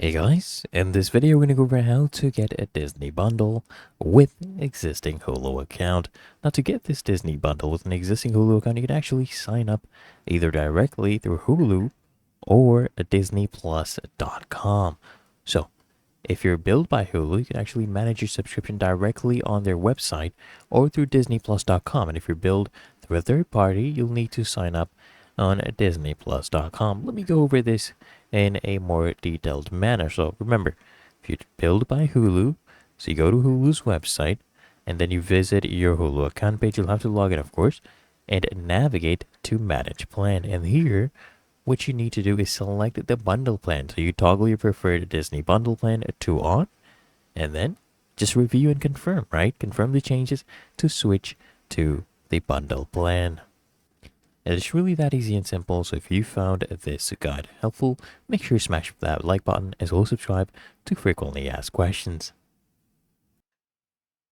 Hey guys, in this video we're going to go over how to get a Disney bundle with existing Hulu account. Now to get this Disney bundle with an existing Hulu account, you can actually sign up either directly through Hulu or disneyplus.com. So if you're billed by Hulu, you can actually manage your subscription directly on their website or through disneyplus.com. And if you're billed through a third party, you'll need to sign up on disneyplus.com. Let me go over this in a more detailed manner. So remember, if you're billed by Hulu, so you go to Hulu's website and then you visit your Hulu account page, you'll have to log in, of course, and navigate to manage plan. And here, what you need to do is select the bundle plan. So you toggle your preferred Disney bundle plan to on, and then just review and confirm, right? Confirm the changes to switch to the bundle plan. And it's really that easy and simple. So if you found this guide helpful, make sure you smash that like button as well as subscribe to frequently asked questions.